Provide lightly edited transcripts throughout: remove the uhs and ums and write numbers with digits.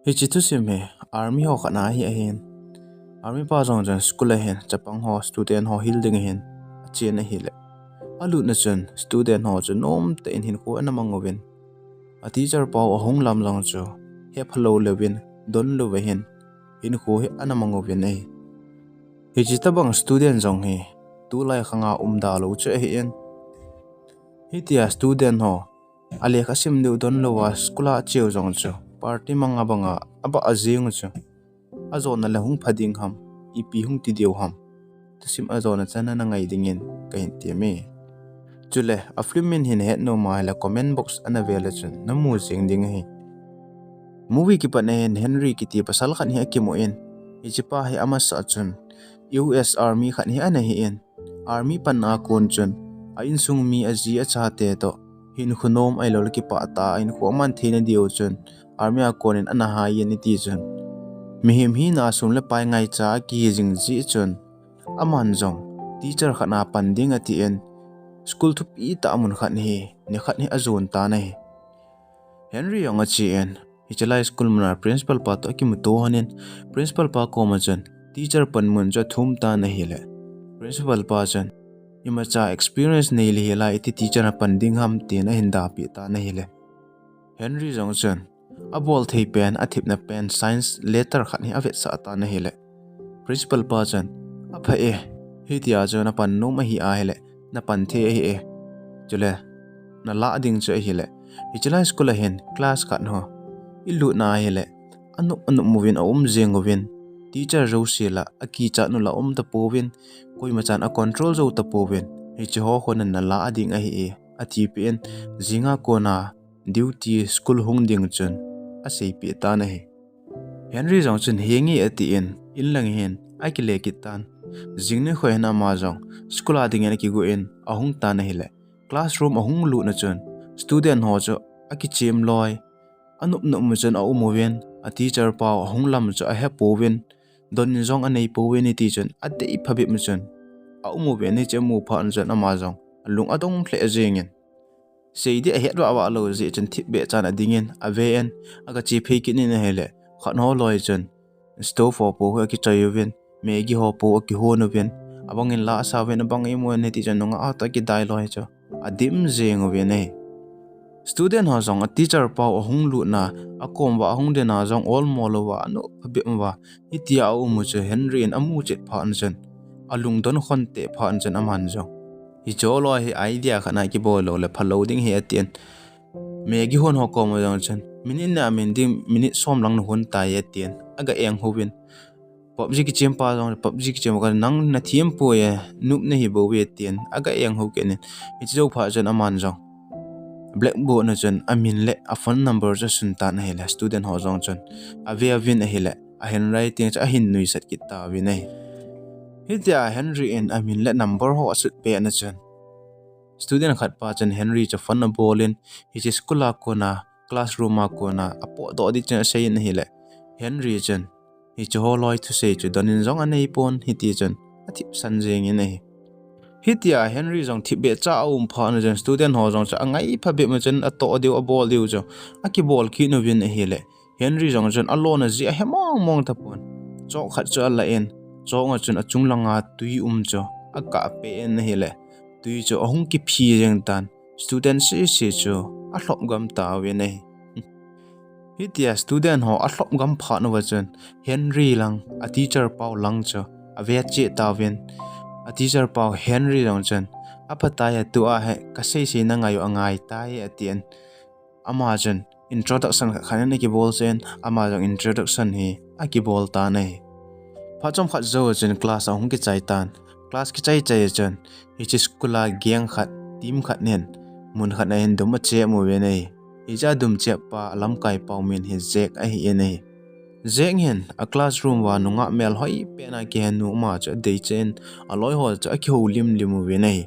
Hichitu sime army ho khana hi ahin army pa jong jan school ahin chapang ho student ho hilding ahin chen a hile alu na chen student ho chu nom te in hin ko anamangowin a teacher pa ahong lam jong chu he phalo lewin don lo vehin hin ko he anamangowin ai hichita bang student jong hi tu lai khanga da lo che hi en hitia student ho ale khasim du don lo wa skula cheu jong chu party manga banga aba azing chu azona la hung phading ham ipi hung ti deu ham tasim azona chana na ngai dingin kain ti me chule aflimin hin het no ma la comment box anavela chun namu sing ding hi movie ki pane Henry ki ti pasal khan hi ki mo in ichipa hi ama sa chun US Army khan hi ana hi in Army pan na kon chun a in sung mi aji a chate to hin khunom ai lol ki pa ta in khoman thina diu chun Army a konin ana ha yen ti chun mihim hi na sum le pai ngai cha ki jing ji chun aman jong teacher khana panding ati en school thu pi ta amun khan hi ni khat hi azun ta nei Henry yong a chi en hi chalai school muna principal pa to ki muto hanin principal pa ko ma chan teacher pan mun cha thum ta na hi le principal pa chan ima cha experience nei li hela iti teacher na panding ham te na hinda pi ta na hi le Henry jong chan a bol thei pen a thip na pen science letter khan hi avet sa ta na hi le principal pa chan a pha e hi tia jo na pan no ma hi a hele na pan the hi e chule na la ding che hi le hi chala school hen class khan ho ilu na hi le anu movin a jengovin teacher ro sila aki cha nu la ta povin koi ma chan a control zo ta povin hi chi ho khon na la ding a hi e a ti pen zinga kona duty school hung ding chun a sei pi ta na hi Henry jong chun hengi ati in lang hen ai ki le ki tan jingne khoi na ma jong school ading en ki go in ahung ta na hi le classroom ahung lu na chun student ho cho aki chem loi anup nu mu chun a umovin a teacher pa ahung lam cho a he povin don jong anei povin ti chun a dei phabi mu chun a umovin ni chemu pha an chun ama jong lung adong ple jengin seidi a het wa lo je chen thip be chan adingin a ven aga chi phei ki ni na hele khan ho loi chun stove for po ki chayuvin megi ho po ki ho no ven abang in la sa ven abang i mo ne ti chan nga a ta ki dai loi cho adim jeng o ven ei student ho jong a teacher pa hung lu na a kom wa hung de na jong all molo wa no phabe wa itia u mu che Henry en amu chet pha an chen alung don khon te pha an chen aman jong hi cholo hi idea khana ki bolo le phaloading he atien megi hon ho ko mo jong chen minute na min ding minute som lang no hon ta ye tien aga eng hovin PUBG ki chempa jong PUBG ki chem ka nang na thiem po ye nup ne hi bo we tien aga eng ho ke ne hi jo pha chen aman jong blackboard na chen amin le a phone number ja sun ta na hele student ho jong chen a ve avin a hele a handwriting cha hin nui sat ki ta vi nei hitia Henry en amin le number ho asut pe na chen student khat pa chen Henry cha phone na bolin hi chi school a ko na classroom a ko na apo do di chen sei na hele Henry chen hi chu ho loi thu sei chu donin jong anei pon hi ti chen athip san jeng nei hitia Henry jong thibe cha pha na jen student ho jong cha angai pha be ma chen a to deu a bol deu cho a ki bol ki no vin hele Henry jong chen alone ji a hemong mong ta pon cho khat cha la en cho nga chen a chung langa tui cho a ka pe en hele tui cho ahung ki phi jeng tan student se cho a hlom gam ta we nei hitia student ho a hlom gam pha no wa chen Henry lang a teacher pau lang cho a ve che ta ven a teacher pau Henry long chen apataya tu a he ka sei na ngayo angai tai atien ama chen introduction khan ne ki bol chen ama jong introduction hi a ki bol ta nei phachom khat zo chen class ahung ki chai tan class ki chai chen hi chi skula gyang khat team khat nen mun khat na hen dum a che mo we nei ija dum che pa lam kai pau min hi zek a hi nei zeng hen a classroom wa nunga mel hoi pe na ke nu ma cha dei chen aloi ho cha kheu lim we nei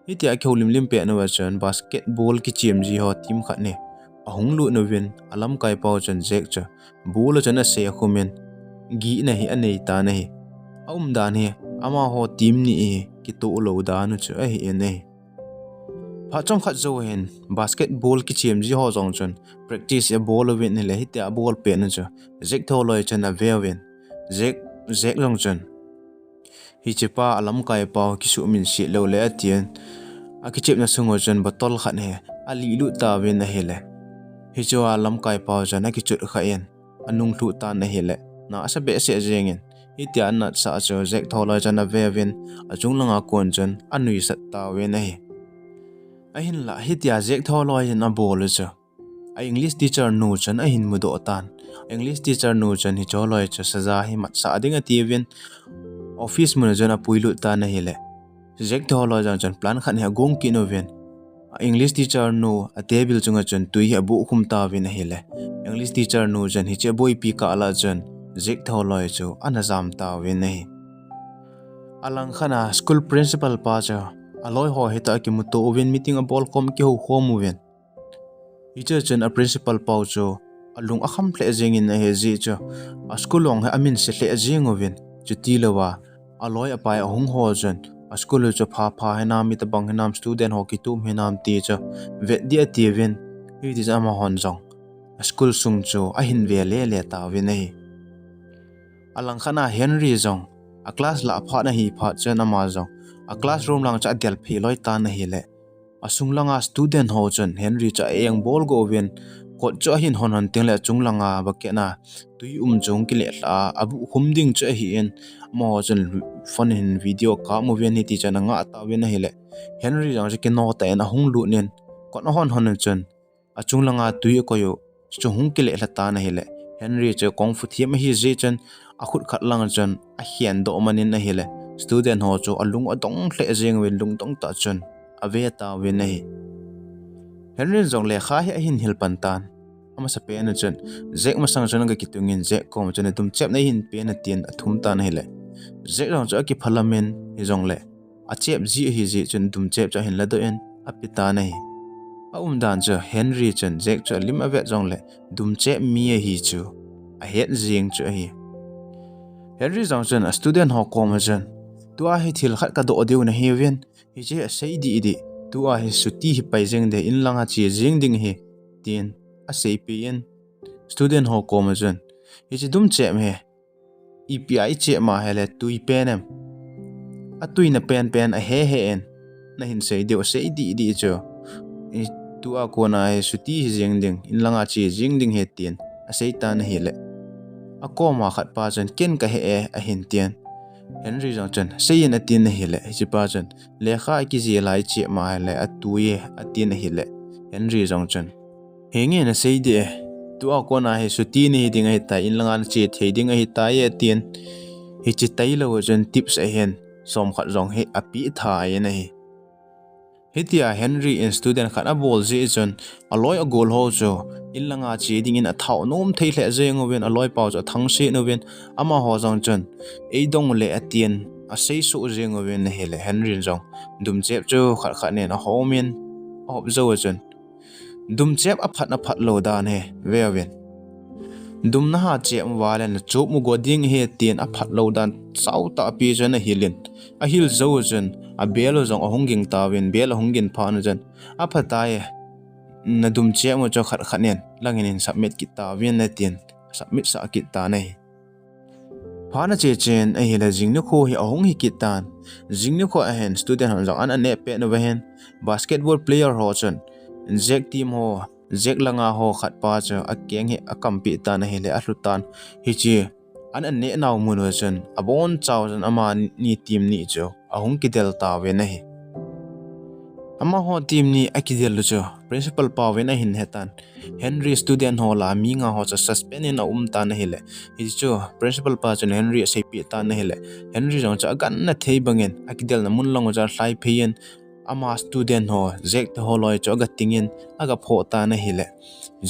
hitia kheu lim pe no wa chen basketball ki chim ji ho team khat ne ahung lu no win alam kai pau chen zek cha bul chen a se khumen gi na hi anei ta nei dan he ama ho team ni ki to lo da nu cha hi nei pha chom khat zo hen basketball ki chem ji ho jong chun practice a ball win ni le hi ta ball pe na chu zek tho loi chen a ve win zek jong chun hi chepa alam kai pa ki su min si lo le atien a ki chep na sungo chun botol khat he ali lu ta win na hele hi cho alam kai pa jan a ki chut kha en anung thu ta na hele na asa be se jengin hi tia na sa cho zek tho loi chen a ve win a chung langa kon chun anui sat ta we na hi ahin la hitia zek tho loi na bol chu a English teacher nu chan a hin mudo tan English teacher nu chan hi cho loi chu saza hi mat sa ding a tivin office mun jana puilu ta na hele zek tho loi chan plan khan ha gong ki no ven English teacher nu a table chunga chan tui ha bu khum ta vin hele English teacher nu chan hi che boy pi ka ala chan zek tho loi chu anazam ta vin nei alang khana school principal pa cha aloi ho heta ki muto oven meeting a ball kom ki ho khom ven teacher chen a principal pau cho alung akham ple jeng in he ji cho a school long ha amin se hle jeng oven chuti lawa aloi apai ahung ho chen a school cho pha he nam mi ta bang he nam student ho ki tum he nam ti cho ve dia ti ven hi ti jama hon jong a school sung cho a hin ve le ta ve nei alang khana Henry jong a class la pha na hi pha chen ama jong a classroom lang cha del phi loi ta na hi le asung langa student ho chen Henry cha eng bol go ven ko cho hin hon hon ting le chung langa ba ke na tui jong ki le la abu khum ding cha hi en mo chen fun in video ka mo ven hi ti cha na nga ta ven hi le Henry jang ke no ta na hung lu nen ko na hon hon chen a chung langa tui ko yo chu hung ki le la ta na hi le Henry cha kong fu thiam hi je chen a khut khat lang chen a hian do manin na hi le student ho chu alung adong hle jeng wen lung tong ta chun ave ta we nei Henry jong le kha hi hin hil pantan ama sa pe na chun zek ma sang chun ga kitungin zek kom chun tum chep nei hin pe na tien athum ta na hele zek rong cha ki parliament hi jong le a chep ji hi ji chun tum chep cha hin la do en apita nei a dan cha Henry chun zek cha lim ave jong le dum chep mi hi chu a het jing chu hi Henry jong chun a student ho kom chun tua hi thil khat ka do deu na hi ven hi che sei di tua hi suti hi pai jeng de in langa chi jing ding hi tin a sei pin student ho ko ma jen hi chi dum che me EPI che ma hele tui penem a tui na pen a he en na hin sei deu sei di cho i tua ko na hi suti hi jeng ding in langa chi jing ding he tin a sei ta na hi le a ko ma khat pa jen ken ka he a hin tian Henry jong chen sei na tin na hele hi pa chen le kha ki ji lai che ma hele a tuye a tin na hele Henry jong chen henge na sei de tu a ko na he su ti ni ding ai ta in langa che thei ding ai ta ye tin hi chi tai lo chen tips a hen som khat jong he a pi tha ye na hi hitia Henry in student khat a bol ji chen aloi a gol ho cho in langa chi ding in a thau nom thei hle jeng oven aloi pau cho thang se no ven ama ho jong chen ei dong le atien a sei su jeng oven na hele Henry jong dum chep cho khat khat ne na homin op zo chen dum chep a phat lo dan he ve ven dum na ha che walen chup mu goding he tien a phat lo dan chau ta pi chen a hilin a hil zo chen a belo jong a honging ta wen bel hongin phan chen a phataye na dum che mo cho khat khanen langin in submit ki ta wen na tien submit sa ki ta nei phana che chen a hila jingnu kho hi ahong hi ki tan jingnu kho a hen student han jong an ne pe no wen basketball player ho chen zek team ho zek langa ho khat pa cha a keng he a kampi ta na hele a hlutan hi chi an ne naw mun ho chen abon chaw jan ama ni team ni cho ahong ki del ta we na hi ama ho team ni Akidei Loi cho principal pa we na hin hetan Henry student ho la mi nga ho cha suspend in a ta na hele hi cho principal pa chen Henry sei pi ta na hele Henry jong cha gan na thei bangen Akidei na mun long ja hlai phein ama student ho zek te ho loi cho ga tingin aga pho ta na hele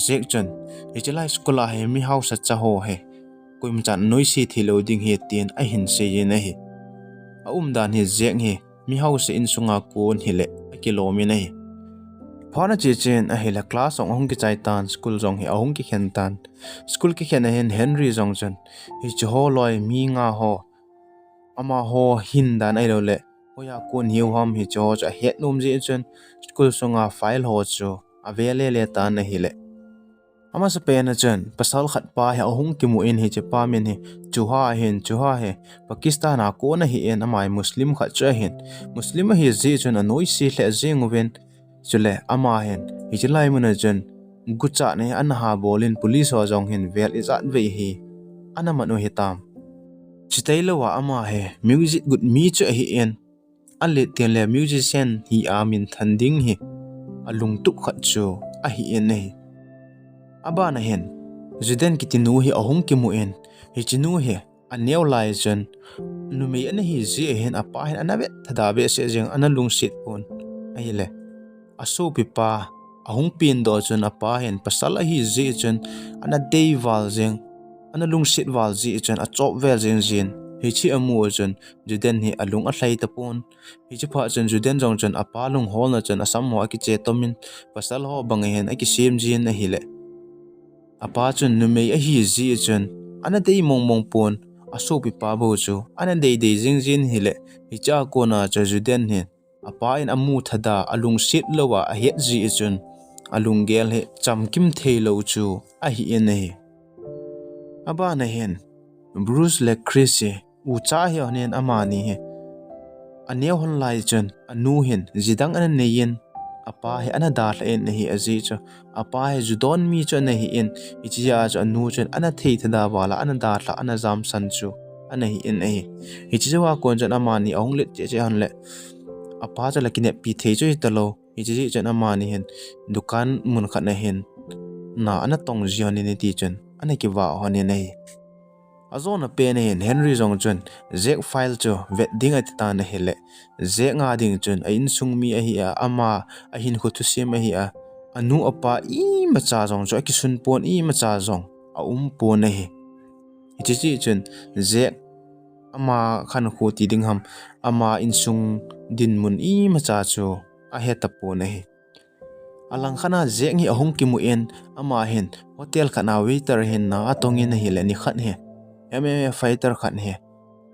zek chen ichilai school a he mi house cha ho he kuim chan noi si thilo ding he tin a hin se ye na hi a dan hi zek hi mi house in sunga kon hile kilomi na hi phana che chen a hela class ong hong ki chai tan school jong hi ahong ki khen tan school ki khen hen Henry jong chen hi cho ho loi mi nga ho ama ho hin dan ai lo le poya kun hiu ham hi cho cha het umje chen school sunga file ho chu avele le ta na hi le ama sa pe na chen pasal khat pa he ahung ki mu in hi che pa min hi chuha he Pakistan a ko na hi en amai muslim khat cha hin muslim hi ji chen anoi si hle jing wen chule ama hen hi chilai mun chen gucha ne an ha bolin police ho jong hin vel izat ve hi ana manu hi tam Akidei Loi ama he music good mi cha hi en alle tian le musician hi amin thanding hi alung tuk khat chu a hi en nei aba na hen juden kitinu hi ahung ki mu en hi chinu he aneu lai chen numi an hi ji hen apa hen anabe thada be se jeng analung sit pon ai le aso pipa ahung pin do chen apa hen pasal hi ji chen ana dei wal jeng analung sit wal ji chen a chop vel jeng jin hi chi amu chen juden hi alung a hlai ta pon hi chi pha chen juden jong chen apa lung hol na chen asam ho ki che tomin pasal ho bang hen a ki sem jin a hi le apa chen numei a hi ji chen ana dei mong pon aso pipa bo chu ana dei jing jin hi le hi cha ko na cha juden he apa in amu thada alung sit lowa a het ji chen alung gel he chamkim theilo chu a hi en nei aba na hen Bruce le Chris u cha hi onen amani he aneu hon lai chen anu hin jidang an neyin apa he ana dar en hi azi cha apa he judon mi cha nei in ichia cha anu chen ana thei thada wala ana dar la ana jam san chu ana hi en ei ichia kon chen amani ong le che han le apa cha la kine pi thei choi talo ichi chen amani hen dukan mun khat na hen na ana tong jian ni ti chen ana ki wa hone nei azona pen hen Henry jong chen zek file cho vet ding at ta na hele zek nga ding chen a in sung mi a hi a ama a hin khu thu sim a hi a anu apa I ma cha jong cho ki sun pon I ma cha jong a pon na hi chi chen zek ama khan khu ti ding ham ama in sung din mun I ma cha cho a he ta pon na hi alang khana zek hi ahung ki mu en ama hen hotel khana waiter hen na atongin hi le ni khat he MMA fighter khan he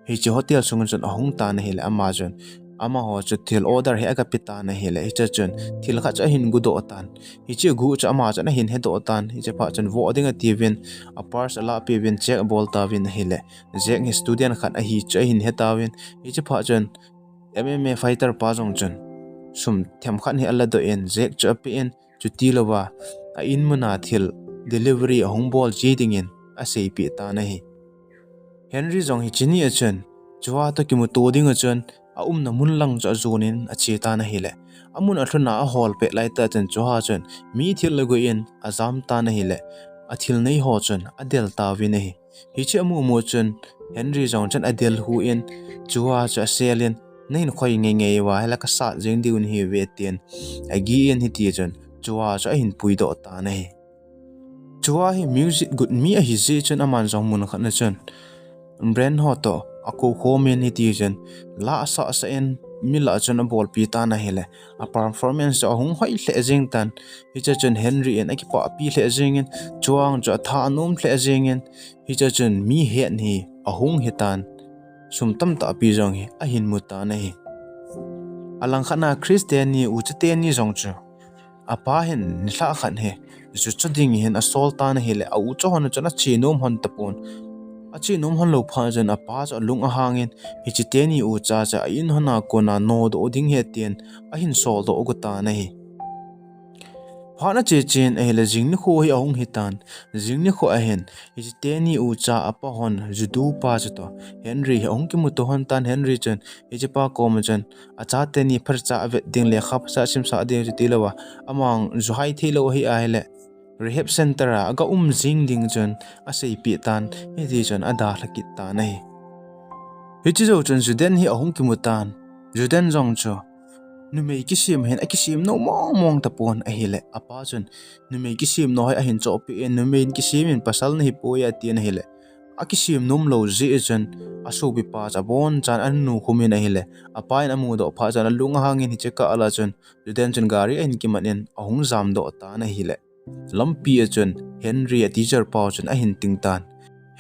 hi chi hotel sungun chen ahung ta na hele amazon ama ho chu thil order he aga pita na hele hi chen thil kha cha hin gu do tan hi chi gu cha ama cha na hin he do tan hi che pha chen vo ding a tivin a pars ala pe vin check ball ta vin hele jek hi student khan a hi cha hin he ta vin hi che pha chen MMA fighter pa jong chen sum them khan hi ala do en jek cha pe en chu ti lowa a in muna thil delivery ahung ball ji ding in a sei pi ta na hi Henry jong hi chini a chen chwa to ki mu to ding a chen a na mun lang cha zonin a che ta na hi le amun a thuna a hol pe lai ta chen chwa chen mi thil le go in a zam ta na hi le a thil nei ho chen a del ta vi nei hi che mu mo chen Henry jong chen a del hu in chwa cha selin nei khoi nge wa hala ka sa jeng diun hi ve ten a gi in hi ti chen chwa cha hin pui do ta nei chwa hi music good mi a hi je chen aman jong mun khan na chen brand hoto ako khomen hi ti chen la sa en mila chen bol pi ta na hele a performance a hung hoi hle jing tan hi cha chen Henry en aki pa pi hle jing en chuang cha tha nom hle jing en hi cha chen mi he ni a hung hi tan sum tam ta pi jong hi a hin mu ta na hi alang khana Christian ni u chate ni jong chu apa hen ni hla khan he chu chading hen a sol ta na hele a u cho hon chana chi nom hon tapon achi nom hon lo pha jan apa cha lung a hangin hi chi te ni u cha cha in hona kona no do ding he ten a hin sol do gu ta na hi phana che chen a hele jing ni kho hi ahung hi tan jing ni kho a hen hi chi te ni u cha apa hon judu pa cha to Henry hi ong ki mu to hon tan Henry chen hi chi pa ko ma chen a cha te ni phar cha ave ding le khap sa sim sa de ti lawa amang zu hai thelo hi a hele rehab center aga jing ding chen a sei pi tan he di chen ada lakit ta nei hi chi zo chen juden hi ahung ki mutan juden jong cho nu mei ki sim hen a ki sim no mong ta pon a hele apa chen nu mei ki sim no hai a hin cho pi en nu mei ki sim in pasal nei po ya ti na hele a ki sim nom lo ji chen a so bi pa cha bon chan an nu khumin a hele apa in amu do pha chan lunga hangin hi che ka ala chen juden chen gari en ki manen ahung jam do ta na hele lampi a chen Henry a teacher pa chen a hin ting tan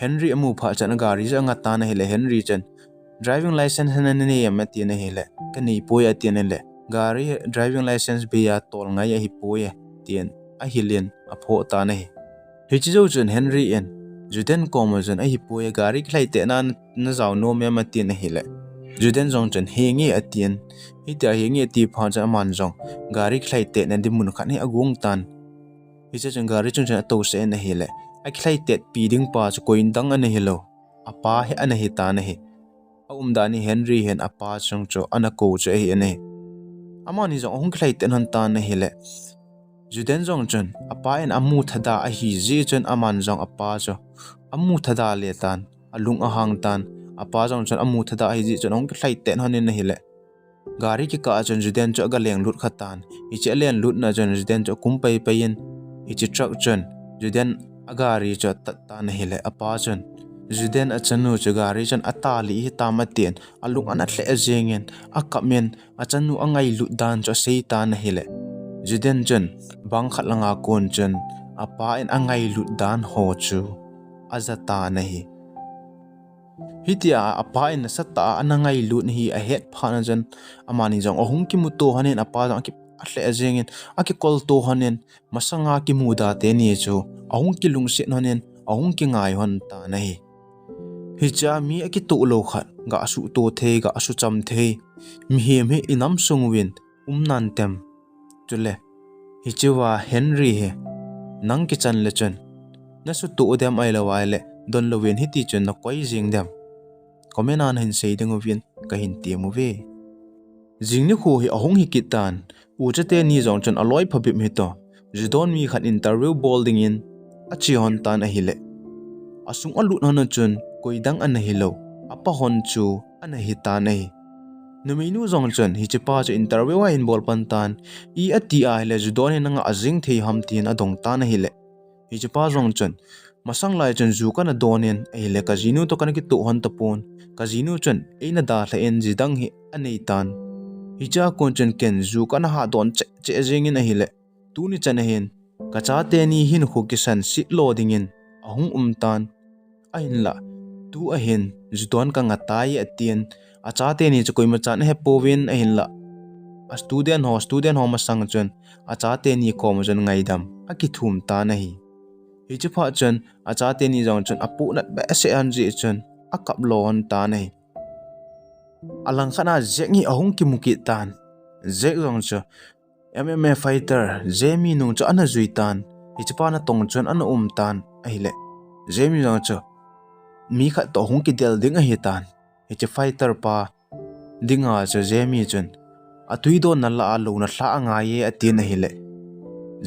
Henry amu pha chan gari ja nga ta na hele Henry chen driving license hanani yam atian hele kani poya atian le gari driving license biya tol ngai hi poya tien a hilien a pho ta nei hi chi zo chen Henry en juden komozen a hi poya gari khlai te na na zaw no me ma tin hele juden jong chen hengi atian hi ta hengi ti pha cha man jong gari khlai te na di mun khan hi agung tan hi cha chen gari chung chen to se na hele a khlai te pi ding pa chu koin dang an helo apa he an hi ta na hi dani Henry hen apa chung cho ana ko che hi ane amani jong hong khlai ten han ta na hele juden jong chen apa en amu thada a hi ji chen aman jong apa cho amu thada le tan alung a hang tan apa jong chen amu thada hi ji chen hong khlai ten han ne hele gari ki ka chen juden cho ga leng lut khatan I che len lut na chen juden cho kum pai pai in I chi truck chen juden agari cho tat ta na hele apa chen juden a chanu cho gari chen atali hi tamatien alung an atle ajengen akamen a chanu angai lut dan cho sei ta na hele juden chen bang khat langa kon chen apa en angai lut dan ho chu azata na hi hitia apa en sata anangai lut hi a het phana chen amani jong ohung ki mu to hanen apa jong ki atle ajengen aki kol to hanen masanga ki muda te ni chu ahung ki lung se hanen ahung ki ngai hon ta na hi hi cha mi aki to lo khat ga su to the ga su cham the mi hem he inam sung win nan tem chule hi chewa Henry he nang ki chan le chen na su to dem ai la wai le don lo win hi ti chen na koi jing dem komen an hin sei ding win ka hin ti mu ve jing ni khu hi ahong hi kitan u cha te ni jong chen aloi phabim hi to jidon mi khat interview bolding in achi hon tan a hile asung alut hon chun koidang an hilo apa hon chu an hi ta nei numinu jong chen hi chipa chu interview a in bol pan tan I ati a le judon he nanga azing thei ham tin adong ta na hile hi chipa jong chen masang lai chen zu kana donen e le casino to kana ki to hon tapon casino chen eina da la en jidang hi anei tan hi cha kon chen ken zu kana ha don che jing in a hile tu ni chan hen ka cha te ni hin khu ki san sit loading in ahung tan a hin la tu a hin judon ka ngatai atien a cha te ni chukoi ma chan he povin a hin la a student ho ma sang chen a cha te ni ko ma chen ngai dam a ki thum ta na hi hi chu pha chen a cha te ni jong chen apu nat ba se an ji chen a kap lon ta na hi alang khana jengi ahung ki muki tan je jong cha MMA fighter Jamie nung cho ana zuitan hi chu pa na tong chen ana tan a hi le Jamie jong cha mi kha to hung ki del ding a hi tan hi chu fighter pa dinga cha Jamie chen atui do na la lo na thla anga ye atin hi le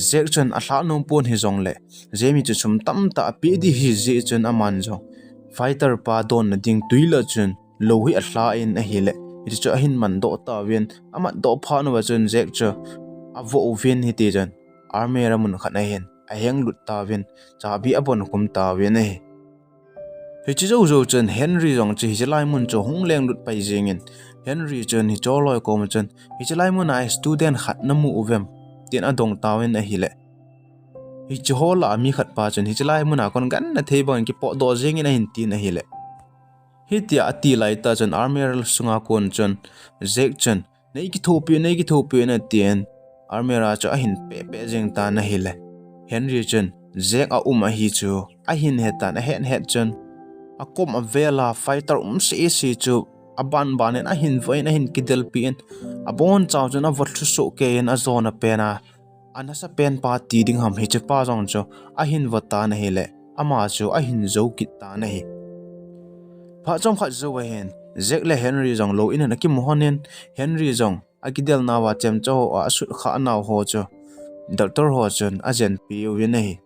zek chen a thla nom pon hi jong le Jamie chu chum tam ta pi di hi je chen aman jong fighter pa don na ding tuila chen lo hi a thla in a hi le hi chu hin man do ta wen amat do pha no wa chen zek cha a vo ven hi ti chen army ra mun khana hen a heng lut ta wen cha bi abon kum ta wen e hi chi zo chen Henry jong chi hi lai mun cho hung leng lut pai jingin Henry chen hi cho loi ko ma chen hi chi lai mun a student khat na mu ovem tin adong tawen a hi le hi chi hola mi khat pa chen hi chi lai mun a kon gan na thei bang ki po do jingin a hin tin a hi le hi tia ati lai ta chen army ra sunga kon chen zek chen nei ki thopi na tien army ra cha hin pe jing ta na hi le Henry chen zek a a hi chu a hin he ta na het chen a kom a vela fighter se chu aban banen a hin voin a hin kidel pin a bon chaw chen a vot so ke en a zona pena anasa pen pa ti ding ham hi che pa jong cho a hin vata na hi le ama chu a hin zo kit ta na hi pha chom khat zo hen zek le Henry jong lo in na ki mohonen Henry jong akidel na wa chem cho a su kha naw ho cho doctor ho chen ajen pi wi nei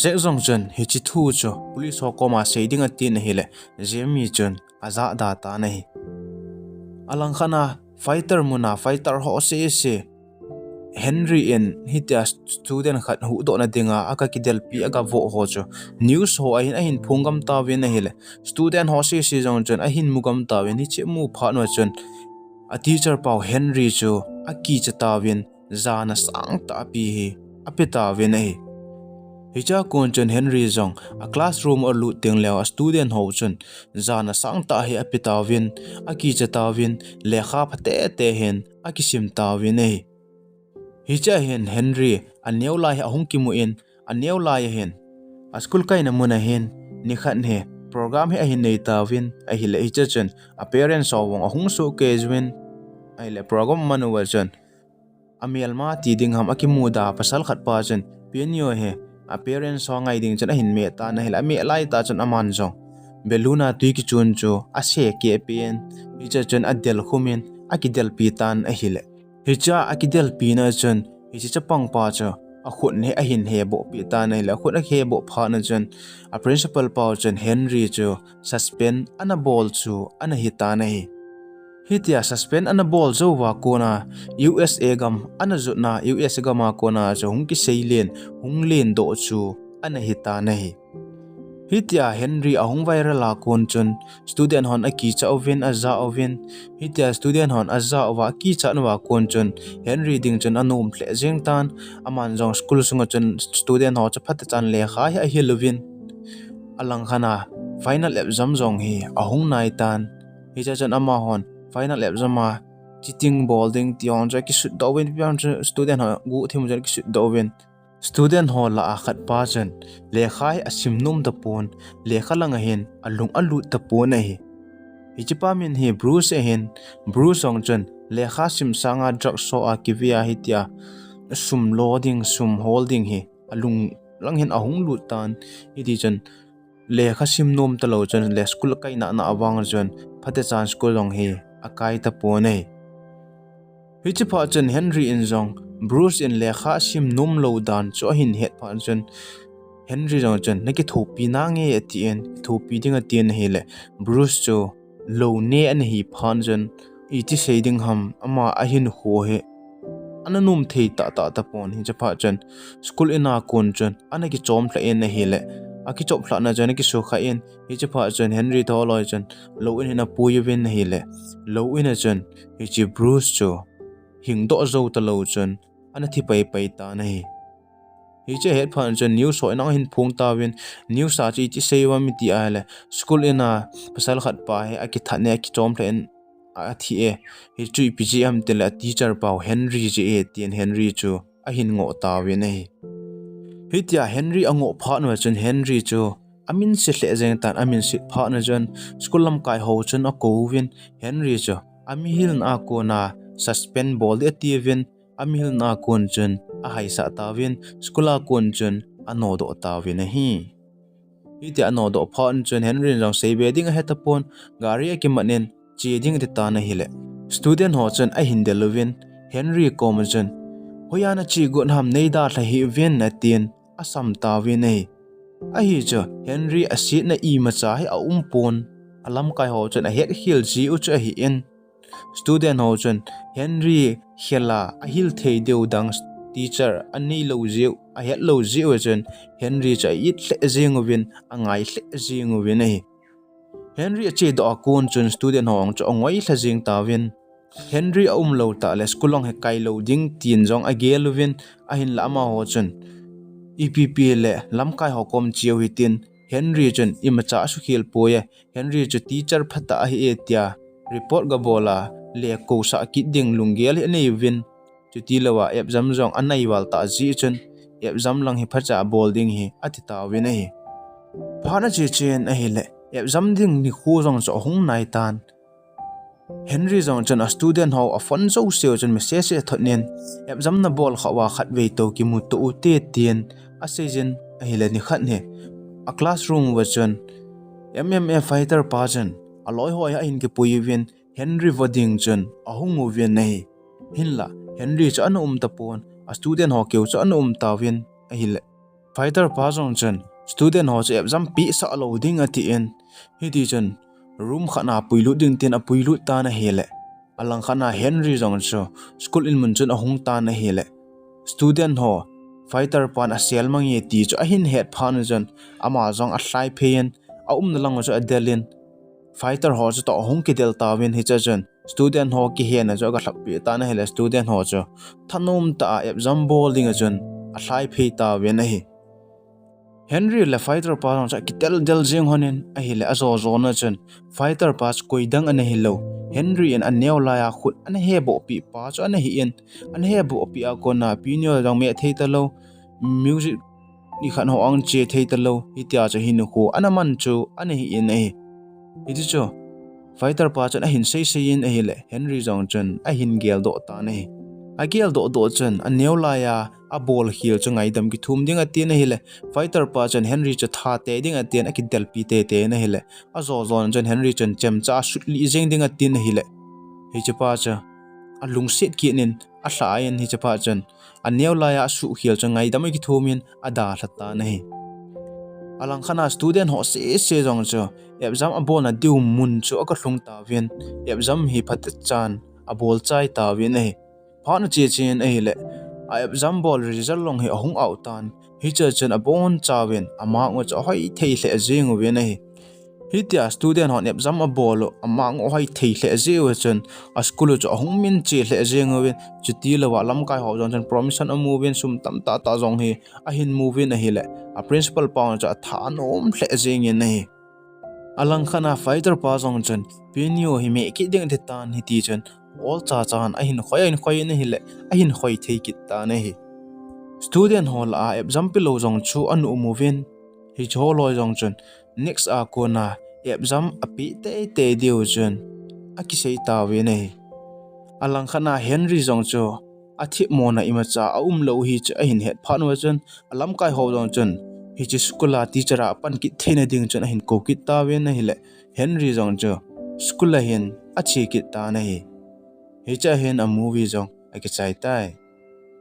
zek jong chen hi chi thu cho police ho ko ma seiding a tin hi le jemi chen aza da ta nei alang khana fighter muna fighter ho se Henry en hitia student khat hu do na dinga aka kidel pi aga vo ho cho news ho a hin phungam ta wen na hele student ho se jong chen a hin mugam ta wen hi che mu pha no chen a teacher pau Henry cho a ki cha ta wen za na sang ta pi hi apita wen ei Hicha kon chen Henry zong a classroom or lu ting leo a student ho chen zana sang ta hi apitawin aki chatawin lekha phate te hen aki sim tawin ei hicha hen Henry a neulai a hungkimu in a neulai hen a school kai namuna hen ni khan he program he a hin nei tawin a hi le hicha chen a parents awong a hungsu kezwin ai le program manuwa chen amialma ti ding ham akimuda pasal khat pa chen pianyo he a parents so ngai ding chen a hin me ta na hela me lai ta chen aman jong beluna tui ki chun chu a se ke pen hicha chen a del khumin akidel pi tan a hile hicha akidel pi na chen hicha pang pa cha a khun he a hin he bo pi ta na hela khun a he bo pha na chen a principal pa chen Henry chu suspend ana ball chu ana hi ta na hi hitia suspend ana ball zo wa kona USA gam ana zutna US gama kona zo hungki seilen hunglen do chu ana hita nahi hitia Henry ahung viral la kon chun student hon aki cha ovin aza ovin hitia student hon aza wa ki cha wa kon chun Henry ding chun anum tle jeng tan aman jong school sunga chun student ho cha phat chan le kha hi hi lovin alang khana final exam jong hi ahung nai tan hi cha chan ama hon final exam ma cheating bowling tion ja ki shoot dawin pian student ha gu thim ja ki shoot dawin student ho la a khat pa chen le khai asim num da pon le khalanga hen alung alu ta pon hi ichipa min hi Bruce hen Bruce ong chen le kha sim sanga drug so a kivia hitia sum loading sum holding hi alung lang hen ahung lu tan idi chen le kha sim nom ta lo chen le school kai na na awang chen phate chan school long hi akai ta pone hichi pha chen Henry in zong Bruce in lekha sim num lo dan cho hin het pha chen Henry zong chen naki thopi na nge atien thopi ding atien hele Bruce cho lo ne an hi phan chen iti shading ham ama ahin ho he ananum thei ta ta ta pon hichi pha chen school ina kon chen anaki chom thla en hele aki chop thla na chen ki so kha en hichi pha chen Henry tholoi chen lo in hina puyewin hele lo in a chen hichi Bruce cho hing do zo ta lo chen ana thi pai pai ta nei hi che het phan chen news so na hin phung ta win news sa chi sewa mi ti ale school ina pasal khat pa he aki thane ki chom thlen a thi e hi chui pgm tela teacher pau Henry je e tien Henry chu a hin ngo ta we nei hi tia Henry ango pha no chen Henry chu amin se hle jeng tan amin se pha na chen school lam kai ho chen a ko win Henry chu ami hil na ko na suspend ball de tivin amil na kon chen a haisa tawin skula kon chen ano do tawin hi iti ano do phan chen Henry jong sei bedding a hetapon gari ki manen cheding de ta na hile student ho chen a hindelovin Henry kom chen hoyana chi gon ham nei da thla hi ven na tin asam tawin nei a hi cha Henry a sit na I ma cha hi a pon alam kai ho chen a het hil ji u cha hi in student ho chen Henry hela a hil thei deu dang teacher ani lo jiu a het lo jiu chen Henry cha it hle jingwin angai hle jingwin nei Henry che do akon chen student hong cho ngoi thla jing tawin Henry lo ta le skulong he kai lo ding tin jong agelwin a hin lama ho chen EPP le lam kai ho kom chiu hitin Henry chen imacha su khil poye Henry chu teacher phata hi etia report ga bola le ko sa ki ding lungel nei win chuti lawa exam jong anai wal ta ji chen exam lang hi phacha bolding hi atita win hi phana che chen a hi le exam ding ni khu jong cho hung nai tan Henry jong chen a student ho a fon zo seo chen message e thonen exam na bol khawa khat ve to ki mu to te tien a season a hi le ni khat ne a classroom wa chen MMA fighter pa chen aloi hoi a in ke puiwin Henry voding chen ahungu vian nei hinla Henry cha an tapon a student ho keu cha an tawin a hil fighter pa jong chen student ho che exam pi sa loading ati en hi ti chen room khana puilu ding tin a puilu ta na hele alang khana Henry jong cho school in mun chen ahung ta na hele student ho fighter pan a sel mangi ti cha hin het phan chen ama jong a hlai phein a na lang cho adelin fighter ho cho hong ki del tawin hi cha chen student ho ki hen a jo ga thak pi ta na hele student ho cho thanom ta exam bowling a chen a hlai phei ta wen a hi Henry le fighter pa rong cha kitel del jing honin a hi le azo zo na chen fighter pa koidang an hi lo Henry an aneu la ya khut an he bo pi pa cho an hi in an he bo pi a ko na pinyo rong me thei ta lo music ni khan ho ang che thei ta lo hi tia cha hin ko anaman chu an hi in a hi ti cho fighter pa chan a hin sei sei in a hi le Henry jong chen a hin gel do ta nei a gel do chen an neu la ya a ball heel changai dam ki thum ding a tin a hi le fighter pa chen Henry cha tha te ding a tin a ki del pi te na hi le a zo zon chen Henry chen chem cha shut li jeng ding a tin hi le hi cha pa cha a lung set ki nin a hla in hi cha pa chen an neu la ya su heel changai dam ki thumin a da thata na hi alang khana student ho se jong cho exam abon a diu mun chu aka thlung ta vian exam hi phat chan a bol chai ta vian nei phana che chen a hi le a exam bol result long hi ahung au tan hi cha chen abon chawen ama ngo cha hoi thei hle jeng we nei hi tia student ho exam a bol ama ngo hoi thei hle je we chen a school chu ahung min che hle jeng we chuti lawa lam kai ho jong chen promotion a movin sum tam ta jong hi a hin movin a hi le a principal pa cha tha nom hle jeng in nei alang khana fighter pa jong chen pinyo hi me ki ding de tan hi ti chen all cha chan a hin khoi ne hi le a hin khoi thei ki ta ne hi student hall a example lo jong chu an umovin hi cho loi jong chen next a ko na exam api te diu chen a ki sei ta we ne alang khana Henry jong chu a thi mo na ima cha a lo hi cha a hin het phan wa chen alam kai ho jong chen hi chi skula teacher a pan ki thena ding chen a hin ko ki ta we na hi le Henry jong chu skula hin a chi ki ta na hi hi cha hin a movie jong a ki chai tai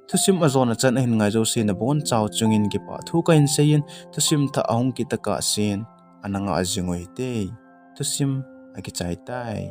thusim azona chan hin ngai jo sin a bon chaw chungin ki pa thu ka in sein thusim tha ahung ki taka sin ananga ajingoi te thusim a ki chai tai